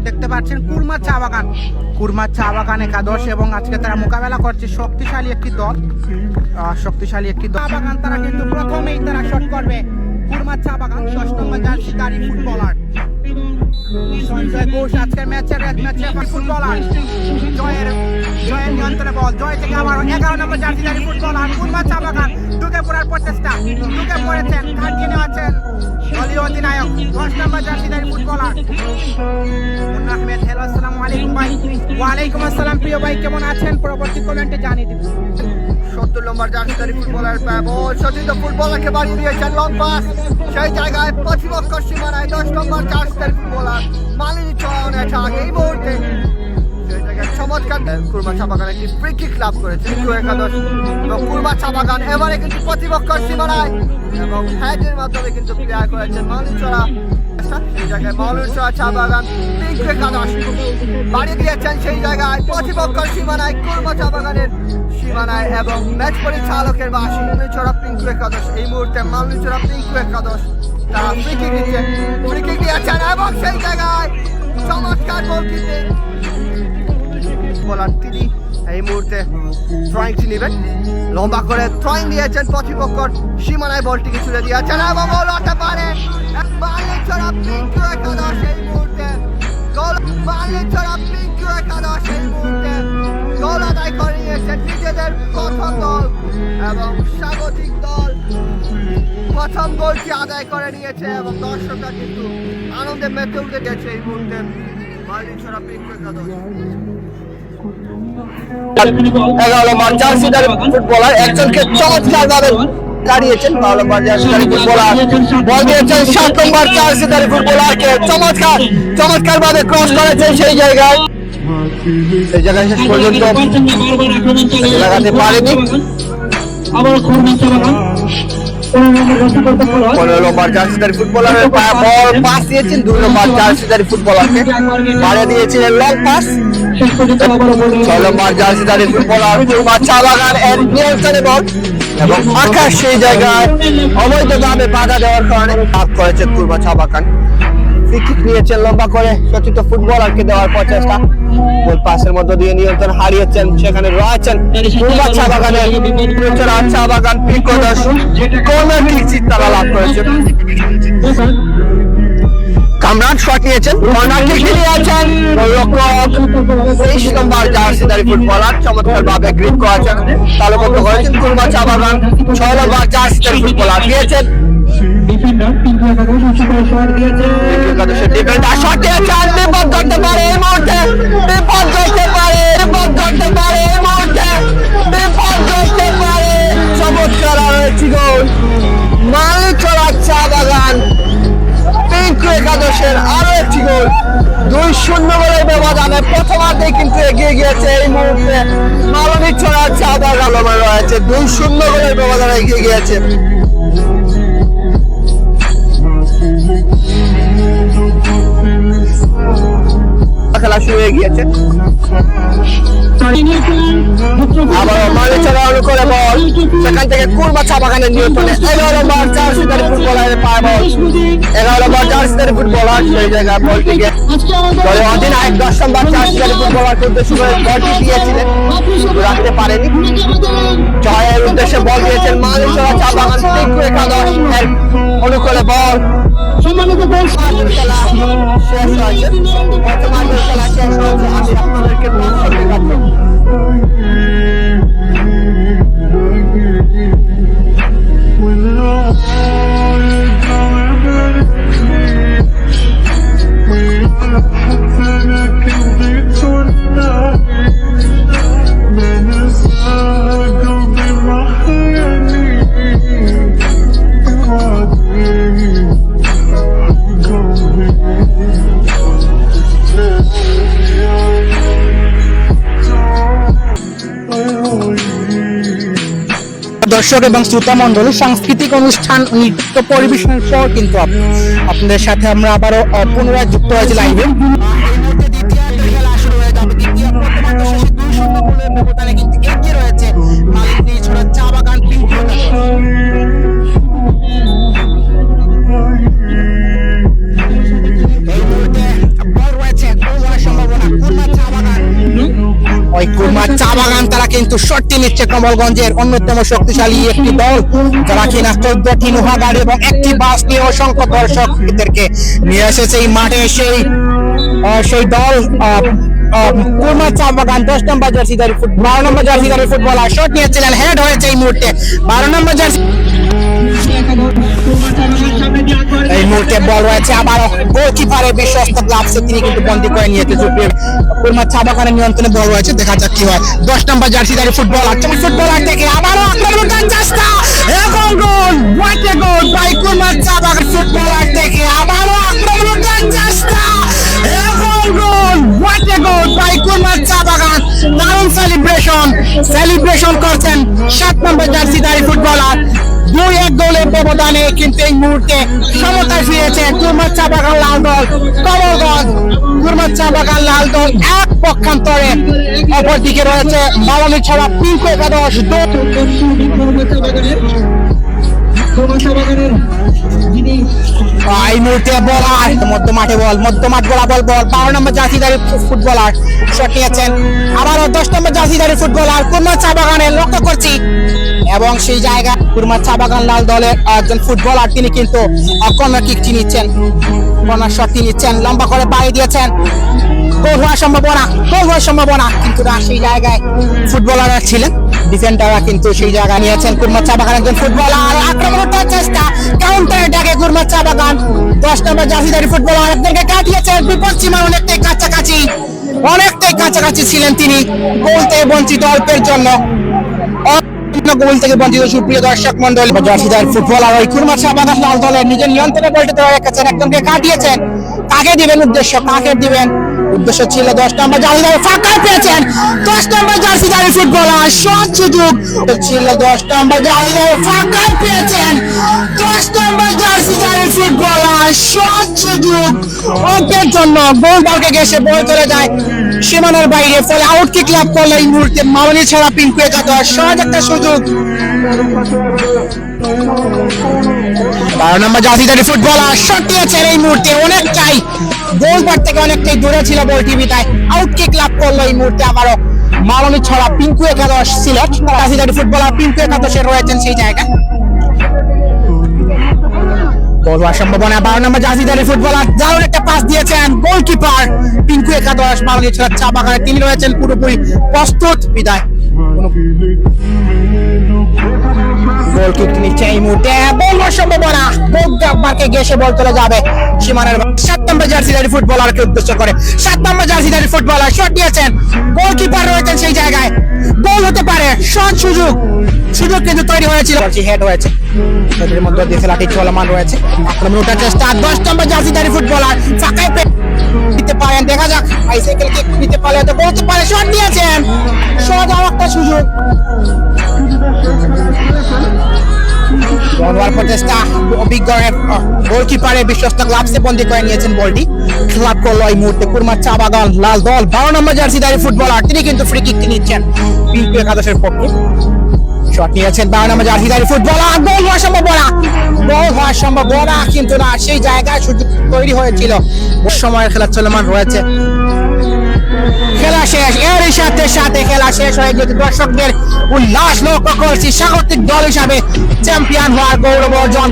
দেখতে পাচ্ছেন কুরমা চা বাগান, কুরমা চা বাগান একাদশ, এবং আজকে তারা মোকাবেলা করছে শক্তিশালী একটি দল, চা বাগান তারা কিন্তু প্রথমেই তারা শট করবে। কুরমা চা বাগান 6 নম্বর জার্সিধারী ফুটবলার সঞ্জয় ঘোষ আজকের ম্যাচের ফুটবলার, জয়ের নিয়ন্ত্রণে বল, জয় থেকে আবার 11 নম্বর জার্সিধারী ফুটবলার কুরমা চা বাগান ঢুকে পড়ার প্রচেষ্টা, ঢুকে পড়েছেন, কাটিয়ে নেওয়াছেন দলীয় অধিনায়ক 10 নম্বর জার্সিধারী ফুটবলার মুন্না আহমেদ। হ্যালো, আসসালামু আলাইকুম ভাই। ওয়ালাইকুম আসসালাম প্রিয় ভাই, কেমন আছেন? পরবর্তী কমেন্টে জানিয়ে দিন। 70 নম্বর জার্সিধারী ফুটবলার বল, সতীর্থ ফুটবলারকে বাড়িয়ে দিয়েছেন লং পাস, সেই জায়গায় প্রতিপক্ষ সীমানায় 10 নম্বর জার্সিধারী ফুটবলার মালিনী চরণ অ্যাটাক এই মুহূর্তে সেই জায়গায় চমৎকার কুরমা চা বাগান একটি ফ্রি কিক লাভ করেছে একাদশ, এবং কুরমা চা বাগান এবারে কিন্তু প্রতিপক্ষ সীমানায় এবং হেডের মাধ্যমে কিন্তু ক্লিয়ার করেছেন মালিনী চড়া, সেই জায়গায় মালিনী চড়া চা বাগান পিঙ্কু একাদশ বাড়িয়ে দিয়েছেন সেই জায়গায় প্রতিপক্ষ সীমানায় কুরমা চা বাগানের সীমানায়, এবং ম্যাচ পরিচালকের বাসী চড়া পিঙ্কু একাদশ এই মুহূর্তে মালিনী চড়া পিঙ্কু একাদশ তারা ফ্রি কিক দিয়েছেন, এবং সেই জায়গায় চমৎকার গোলকিপিং বলার তিনি এই মুহূর্তে থ্রোয়িংটি নেবেন, লম্বা করে থ্রোয়িং দিয়েছেন প্রতিপক্ষর সীমানায় বলটিকে ছুড়ে দিয়েছেন, এবং গোল হতে পারে মালিনী চড়া পিঙ্কু একাদশ এই মুহূর্তে গোল, মালিনী চড়া পিঙ্কু একাদশ এই মুহূর্তে গোল আদায় করে নিয়েছেন নিজেদের প্রথম দল, এবং স্বাগতিক দল প্রথম গোলটি আদায় করে নিয়েছে, এবং দর্শকরা কিন্তু আনন্দে মেতে উঠে গেছে এই মুহূর্তে মালিনী চড়া পিঙ্কু একাদশ। 11 নম্বর জার্সিধারী ফুটবলার একজনকে চমৎকারভাবে দাঁড়িয়েছেন, 12 নম্বর জার্সিধারী ফুটবলার বল দিয়েছেন 7 নম্বর জার্সিধারী ফুটবলারকে চমৎকারভাবে ক্রস করেছেন সেই জায়গায় শেষ পর্যন্ত লাগাতে পারেনি। 15 নম্বর জার্সিধারী ফুটবলারের বল পাস দিয়েছেন 2 নম্বর জার্সিধারী ফুটবলারকে, বাড়িয়ে দিয়েছিলেন লং পাস 6 নম্বর জার্সিধারী ফুটবলার কুরমা চা বাগান এর নিয়ন্ত্রণে বল, এবং আকাশ সেই জায়গায় অবৈধভাবে বাধা দেওয়ার কারণে লাভ করেছে কুরমা চা বাগান। ফ্রি কিক নিয়েছেন লম্বা করে সতীর্থ ফুটবলারকে দেওয়ার প্রচেষ্টা, গোল পাসের মধ্য দিয়ে নিয়ন্ত্রণ হারিয়েছেন, সেখানে রয়েছেন কুরমা চা বাগানের চা বাগান পিঙ্কদশ কর্নার কিক তারা লাভ করেছে। কামরান শট নিয়েছেন, কর্নার কিক নিয়েছেন 23 নম্বর জার্সিধারী ফুটবলার চমৎকারভাবে গ্রিপ করেছেন, তালুবদ্ধ করেছেন কুরমা চা বাগান 6 নম্বর জার্সিধারী ফুটবলার দিয়েছেন ডিফেন্ডার পিঙ্কু একাদশের ডিফেন্ডার শট দিয়েছেন, বিপদ ধরতে পারে এই মুহূর্তে, বিপদ ধরতে পারে চমৎকার আরো একটি গোল মালিনী চড়া চা বাগান পিঙ্কু একাদশের আরো একটি গোল, 2-0 গোলের ব্যবধানে প্রথমার্ধে কিন্তু এগিয়ে গিয়েছে এই মুহূর্তে মালিনী চড়া চা বাগান রয়েছে 2-0 গোলের ব্যবধানে এগিয়ে গিয়েছে। খেলা শুরু হয়ে গিয়েছে, আবার মালিনী চড়া করে বল, সেখান থেকে কুরমা চা বাগানের নিয়ন্ত্রণে 11 নম্বর জার্সিধারী ফুটবলারের পায় বল, 11 নম্বর জার্সিধারী ফুটবলার সেই জায়গায় বলটিকে দলের অধিনায়ক 10 নম্বর জার্সিধারী ফুটবলারকে উদ্দেশ্য করে বলটি দিয়েছিলেন, রাখতে পারেনি, জয়ের উদ্দেশ্যে বল দিয়েছেন মালিনী চড়া চা বাগান পিঙ্কু একাদশ এর অনুকূলে বল, খেলা শেষ হয়েছে, বর্তমানে খেলা শেষ হয়েছে, আমি আপনাদেরকে দর্শক এবং শ্রোতা মণ্ডলী, সাংস্কৃতিক অনুষ্ঠান নৃত্য পরিবেশনের পর কিন্তু আপনাদের সাথে আমরা আবারও পুনরায় যুক্ত হয়েছি লাইভে। খেলা শুরু হয়ে যাবে। দ্বিতীয় প্রথমার্ধ শেষে 2-0 গোলের ব্যবধানে কিন্তু এগিয়ে রয়েছে মালিনীছড়া চা বাগান পিঙ্কু একাদশ। ওই কুরমার চা বাগান তারা কিন্তু শটটি নিচ্ছে কমলগঞ্জের অন্যতম শক্তিশালী একটি দল, যারা কিনা 14টি নোহা গাড়ি এবং একটি বাস নিয়ে অসংখ্য দর্শকদেরকে নিয়ে এসেছে এই মাঠে। সেই দল কুরমার চা বাগান 10 নম্বর জার্সিধারী 12 নম্বর জার্সিধারী ফুটবলার শট নিয়েছিলেন, হেড হয়েছে এই মুহূর্তে 12 নম্বর জার্সি। এই মুহূর্তে বল রয়েছে আবার গোলকিপারের বিশ্বস্ত গ্লাভসে তিনি কিন্তু বন্দী করে নিয়েছে জুপিয়ে। কুরমার চা বাগানের নিয়ন্ত্রণে বল রয়েছে, দেখা যাক কি হয়। 10 নম্বর জার্সিধারী ফুটবলার থেকে আবারও আক্রমণের চেষ্টা এবং গোল। হোয়াট এ গোল বাই কুরমার চা বাগান ফুটবলার থেকে আবারও আক্রমণের চেষ্টা এবং গোল। হোয়াট এ গোল বাই কুরমার চা বাগান। দারুণ সেলিব্রেশন করছেন 7 নম্বর জার্সিধারী ফুটবলার। 2-1 গোলের ব্যবধানে কিন্তু এই মুহূর্তে সমতায় ফিরেছে কুরমার চা বাগান লাল দল। কমলগঞ্জ কুরমার চা বাগান লাল দল এক পক্ষান্তরে, অপরদিকে রয়েছে মালিনীছড়া পিঙ্কু একাদশ। এই মুহূর্তে বল মধ্যমাঠ বরাবর বল 12 নম্বর জার্সিধারী ফুটবলার শট নিয়েছেন। আবারও 10 নম্বর জার্সিধারী ফুটবলার কুরমার চা বাগানের লক্ষ্য করছি এবং সেই জায়গায় কুরমার চা বাগান লাল দলের একজন ফুটবলার তিনি কিন্তু কর্নার কিকটি নিচ্ছেন, কর্নার শটটি নিচ্ছেন, লম্বা করে বাড়ি দিয়েছেন। গোল হওয়ার সম্ভাবনা কিন্তু না, সেই জায়গায় ফুটবলাররা ছিলেন, ডিফেন্ডাররা কিন্তু সেই জায়গা নিয়েছেন। কুরমার চা বাগান একজন ফুটবলার আক্রমণের চেষ্টা, কাউন্টারে ডাকে কুরমার চা বাগান। 10 নম্বর জার্সিধারী ফুটবলার আপনাকে কাটিয়েছেন বিপদ সীমার অনেকটাই কাছাকাছি ছিলেন তিনি, গোল থেকে বঞ্চিত অল্পের জন্য, গোল থেকে বঞ্চিত। সুপ্রিয় দর্শক মন্ডলী, জার্সিধারী ফুটবলার ওই কুরমার চা বাগান লাল দলের নিজের নিয়ন্ত্রণে বলটি ধরে রেখেছেন, একজনকে কাটিয়েছেন। কাকে দিবেন উদ্দেশ্য ছিল 10 নম্বর জার্সিধারী, ফাঁকায় পেয়েছেন 10 নম্বর জার্সিধারী ফুটবলার। শট সুযোগ ছিল 10 নম্বর জার্সিধারী, ফাঁকায় পেয়েছেন 10 নম্বর জার্সিধারী ফুটবলার। শট সুযোগ অল্পের জন্য গোল বলকে গেছে, বল চলে যায় সীমানার বাইরে, ফলে আউট কিক লাভ করলো এই মুহূর্তে মালিনীছড়া পিঙ্কু একাদশ। সহজ একটা সুযোগ। 12 নম্বর জার্সিধারী ফুটবলার শট নিয়েছেন এই মুহূর্তে, অনেকটাই গোলবার থেকে অনেকটাই দূরে ছিল বলটি, বিদায় আউট কিক লাভ করলো এই মুহূর্তে আবারও মালিনীছড়া পিঙ্কু একাদশ। সিলেট জার্সিধারী ফুটবলার পিঙ্কু একাদশে রয়েছেন সেই জায়গায়। গোল হওয়ার সম্ভাবনা। 12 নম্বর জার্সিধারী ফুটবলার দারুণ একটা পাস দিয়েছেন গোলকিপার পিঙ্কু একাদশ মালিনীছড়া চা বাগানে, তিনি রয়েছেন পুরোপুরি প্রস্তুত, বিদায়। গোল কিক নিচ্ছে এই মুহূর্তে, গোল হওয়ার সম্ভাবনা, গোলবারকে গেছে বল চলে যাবে সীমানার। 7 নম্বর জার্সিধারী ফুটবলারকে উদ্দেশ্য করে 7 নম্বর জার্সিধারী ফুটবলার শট দিয়েছেন, গোলকিপার রয়েছেন সেই জায়গায়, গোল হতে পারে। শট সুযোগ কিন্তু তৈরি হয়েছিল, হেড হয়েছে, এদের মধ্যে দিয়ে খেলাটি চলমান রয়েছে। আক্রমণ ওঠার চেষ্টা 10 নম্বর জার্সিধারী ফুটবলার ফাঁকায় দিতে পারেন, দেখা যাক বাইসাইকেল কিক নিতে পারলে তো বলতে পারে। শট দিয়েছেন, সহজ একটা সুযোগ। অভিজ্ঞ গোলকিপারের বিশ্বস্ত গ্লাভসে বন্দী করে নিয়েছেন বলটি, খেলাপ করলো এই মুহূর্তে কুরমার চা বাগান লাল দল। 12 নম্বর জার্সিধারী ফুটবলার তিনি কিন্তু ফ্রি কিক নিচ্ছেন পিঙ্কু একাদশের পক্ষে। শট নিয়েছেন 12 নম্বর জার্সিধারী ফুটবলার, গোল হওয়ার সম্ভাবনা কিন্তু না, সেই জায়গায় সুযোগ তৈরি হয়েছিল। সময়ের খেলা চলমান রয়েছে, খেলা শেষ, এর সাথে খেলা শেষ হয়ে গেছে। দর্শকদের উল্লাস লক্ষ্য করছি, স্বাগতিক দল হিসাবে চ্যাম্পিয়ন হওয়ার গৌরব অর্জন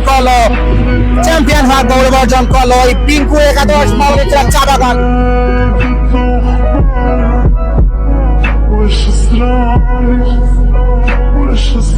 করলো এই পিঙ্কু একাদশ মালিনীছড়া চা বাগান। Wish us